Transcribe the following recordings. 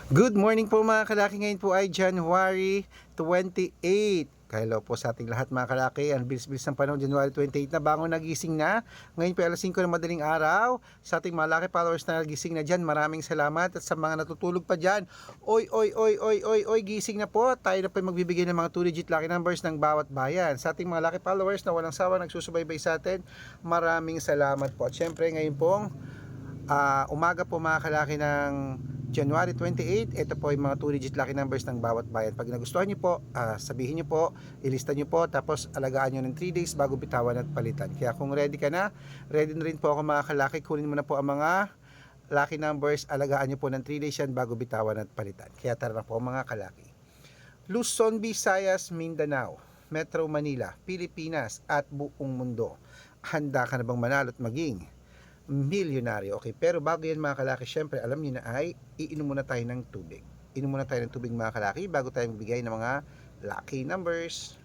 Good morning po mga kalaki. Ngayon po ay January 28. Hello po sa ating lahat mga kalaki. Ang bilis-bilis ng panahon, January 28 na bangon nagising na. Ngayon po ay alas 5 ng madaling araw. Sa ating mga laki followers na nagising na dyan, maraming salamat. At sa mga natutulog pa dyan, oy, gising na po. Tayo na po magbibigay ng mga 2-digit lucky numbers ng bawat bayan. Sa ating mga laki followers na walang sawa nagsusubaybay sa atin, maraming salamat po. At syempre ngayon pong umaga po mga kalaki ng January 28, ito po yung mga 2-digit lucky numbers ng bawat bayan. Pag nagustuhan nyo po, sabihin nyo po, ilista nyo po, tapos alagaan nyo ng 3 days bago bitawan at palitan. Kaya kung ready ka na, ready na rin po ako mga kalaki, kunin mo na po ang mga lucky numbers, alagaan nyo po ng 3 days yan bago bitawan at palitan. Kaya tara na po mga kalaki. Luzon, Visayas, Mindanao, Metro Manila, Pilipinas at buong mundo. Handa ka na bang manalo at maging milyonaryo? Okay, pero bago yan mga kalaki, syempre alam niyo na ay iinom muna tayo ng tubig. Inom muna tayo ng tubig mga kalaki bago tayo magbigay ng mga lucky numbers.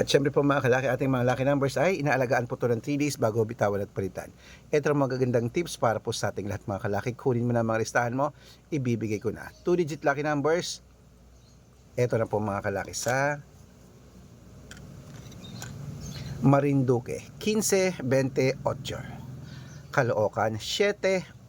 At syempre po mga kalaki, ating mga lucky numbers ay inaalagaan po ito ng 3 days bago bitawan at palitan. Ito ang magagandang tips para po sa ating lahat mga kalaki. Kunin mo na mga listahan mo, ibibigay ko na. 2-digit lucky numbers, ito na po mga kalaki sa Marinduque, 15-28. Caloocan, 7-12.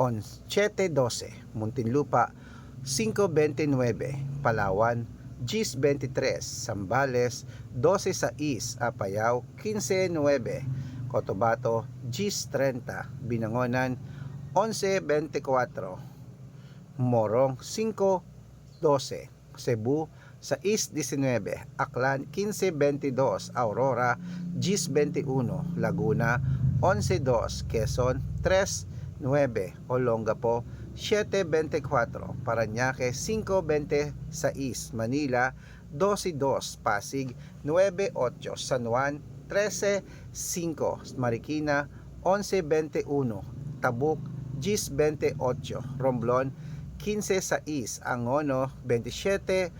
Muntinlupa, 5-29. Palawan, 10-23. Sambales, 12-6. Apayao, 15-9. Cotabato, 10-30. Binangonan, 11-24. Morong, 5-12. Cebu, 6-19. Aklan, 15-22. Aurora, 10-21. Laguna, 11-2. Quezon, 3-9. Olongapo, 7-24. Parañaque, 5-26. Manila, 12-2. Pasig, 9-8. San Juan, 13-5. Marikina, 11-21. Tabuk, 10-28. Romblon, 15-6. Angono, 27-1.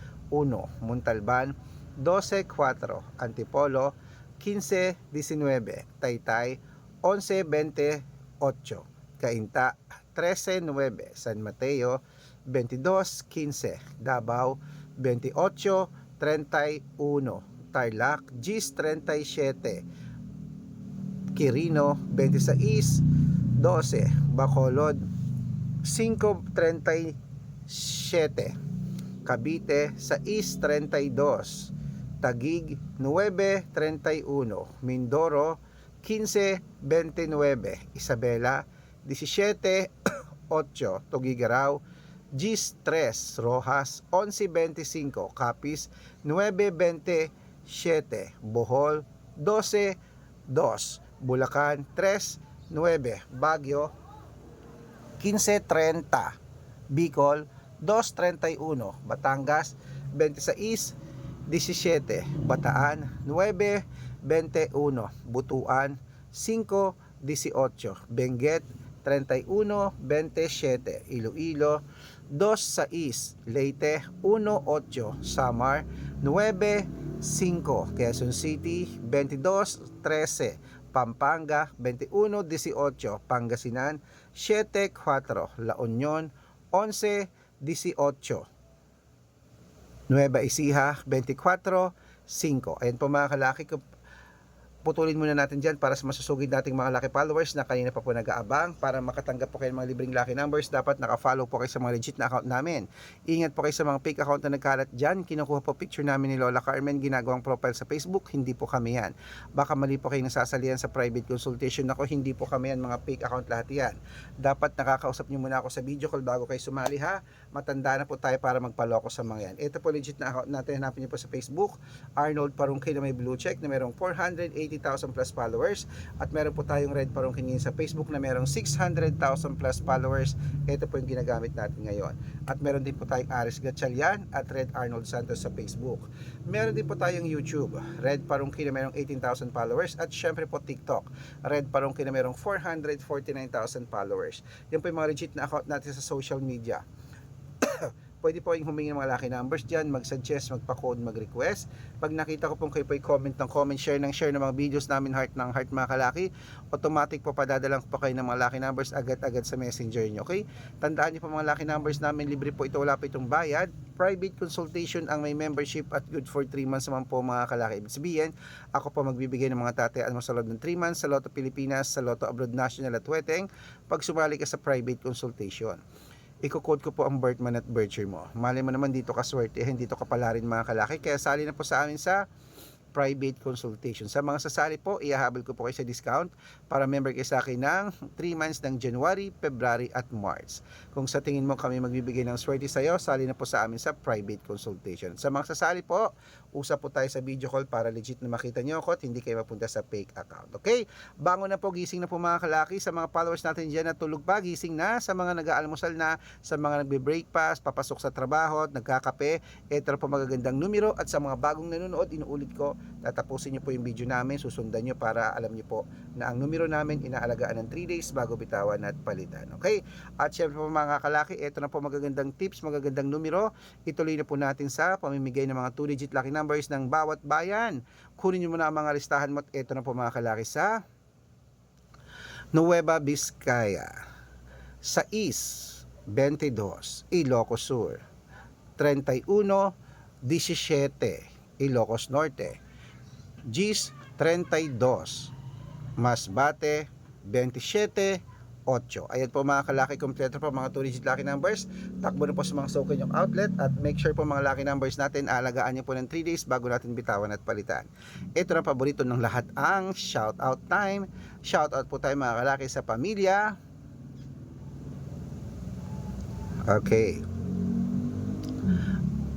Montalban, 12-4. Antipolo, 15-19. Taytay, 11-28. Cainta, 13-9. San Mateo, 22-15. Davao, 28-31. Tarlac, 10-37. Quirino, 26-12. Bacolod, 5-37. Cavite, 6-32. Taguig, 9-31. Mindoro, 15-29. Isabela, 17-8. Tuguegarao, 10-3. Rojas, 11-25. Capiz, 9-27. Bohol, 12-2. Bulacan, 3-9. Baguio, 15-30. Bicol, 2-31. Batangas, 26-17. Bataan, 9-21. Butuan, 5-18. Benguet, 31-27. Iloilo, 2-6. Leyte, 1-8. Samar, 9-5. Quezon City, 22-13. Pampanga, 21-18. Pangasinan, 7-4. La Union, 11-18. Nueva Ecija, 24-5. Ayan po mga kalaki, putulin muna natin dyan para sa masusugid nating mga lucky followers na kanina pa po nag-aabang. Para makatanggap po kayo ng mga libreng lucky numbers, dapat naka-follow po kayo sa mga legit na account namin. Ingat po kayo sa mga fake account na nagkalat dyan. Kinukuha po picture namin ni Lola Carmen, ginagawang profile sa Facebook. Hindi po kami yan. Baka mali po kayo nasasalihan sa private consultation ako. Hindi po kami yan, mga fake account lahat yan. Dapat nakakausap nyo muna ako sa video call bago kayo sumali ha. Matanda na po tayo para magpaloko sa mga yan. Ito po legit na account natin. Hanapin nyo po sa Facebook, Arnold Parungkay na may blue check na merong 480,000 plus followers, at meron po tayong Red Parungkay sa Facebook na merong 600,000 plus followers. Ito po yung ginagamit natin ngayon. At meron din po tayong Aris Gatchalian at Red Arnold Santos sa Facebook. Meron din po tayong YouTube, Red Parungkay na merong 18,000 followers, at syempre po TikTok, Red Parungkay na merong 449,000 followers. Yan po yung mga legit na account natin sa social media. Pwede po kayong humingi ng mga lucky numbers dyan, mag-suggest, magpa-code, mag-request. Pag nakita ko pong kayo po comment ng comment, share ng mga videos namin, heart ng heart mga kalaki, automatic po padadalang ko pa kayo ng mga lucky numbers agad-agad sa messenger nyo. Okay? Tandaan nyo po mga lucky numbers namin, libre po ito, wala po itong bayad. Private consultation ang may membership at good for 3 months naman po mga kalaki. Ibig sabihin, ako po magbibigay ng mga tatayaan mo sa loob ng 3 months sa Lotto Pilipinas, sa Lotto Abroad National at Weteng pag sumali ka sa private consultation. Iko-code ko po ang birth month at birth year mo. Malay mo naman dito ka swertehin, dito ka pala rin mga kalaki. Kaya sali na po sa amin sa private consultation. Sa mga sasali po, ihahabol ko po kayo sa discount para member kayo sa akin ng 3 months ng January, February at March. Kung sa tingin mo kami magbibigay ng swerte sa iyo, sali na po sa amin sa private consultation. Sa mga sasali po, usap po tayo sa video call para legit na makita nyo ako at hindi kayo mapunta sa fake account. Okay? Bangon na po, gising na po mga kalaki. Sa mga followers natin dyan na tulog pa, gising na. Sa mga nag-aalmusal na, sa mga nagbe-breakfast, papasok sa trabaho at nagkakape, ito po magagandang numero. At sa mga bagong nanonood, inuulit ko, tatapusin nyo po yung video namin, susundan nyo para alam nyo po na ang numero namin inaalagaan ng 3 days bago bitawan at palitan. Okay? At syempre po mga kalaki, ito na po magagandang tips, magagandang numero. Ituloy na po natin sa pamimigay ng mga 2-digit lucky numbers ng bawat bayan. Kunin nyo muna ang mga listahan mo at ito na po mga kalaki sa Nueva Vizcaya, sa East 22, Ilocos Sur, 31, 17, Ilocos Norte, Gis 32, Masbate 27, 8. Ayan po mga kalaki, kompleto po mga 2-digit lucky numbers. Takbo na po sa mga soken yung outlet at make sure po mga lucky numbers natin alagaan nyo po ng 3 days bago natin bitawan at palitan. Ito na paborito ng lahat, ang shout out time. Shout out po tayo mga kalaki sa pamilya. Okay.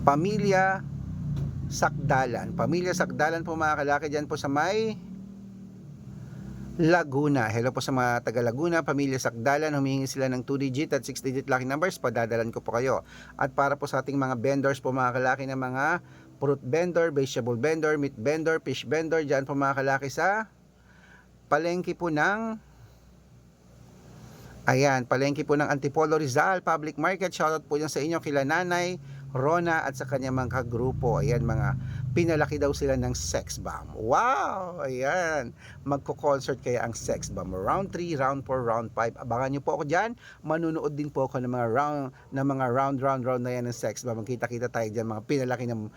Pamilya Sakdalan. Pamilya Sakdalan po mga kalaki dyan po sa may Laguna. Hello po sa mga taga Laguna, Pamilya Sakdalan. Humihingi sila ng 2-digit at 6-digit lucky numbers. Padadalan ko po kayo. At para po sa ating mga vendors po mga kalaki ng mga fruit vendor, vegetable vendor, meat vendor, fish vendor, dyan po mga kalaki sa palengke po ng palengke po ng Antipolo Rizal Public Market. Shoutout po dyan sa inyo kila Nanay Rona at sa kanyang mga kagrupo. Ayan, mga pinalaki daw sila ng sex bomb. Wow! Ayan, magko-concert kaya ang sex bomb. Round 3, round 4, round 5. Abangan nyo po ako dyan. Manunood din po ako ng mga round na yan ng sex bomb. Magkita-kita tayo dyan, mga pinalaki ng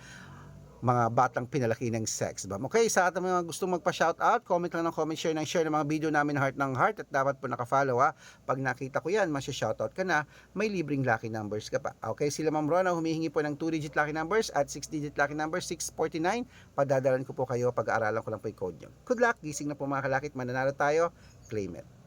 mga batang pinalaki ng sex bomb. Okay, sa ating mga gustong magpa-shoutout, comment lang ng comment, share ng mga video namin heart ng heart at dapat po nakafollow ha. Pag nakita ko yan, masya-shoutout ka na, may libreng lucky numbers ka pa. Okay, sila Ma'am Rona humihingi po ng 2-digit lucky numbers at 6-digit lucky numbers, 649. Padadalan ko po kayo, pag-aaralan ko lang po yung code nyo. Good luck, gising na po mga kalakit, mananalo tayo, claim it.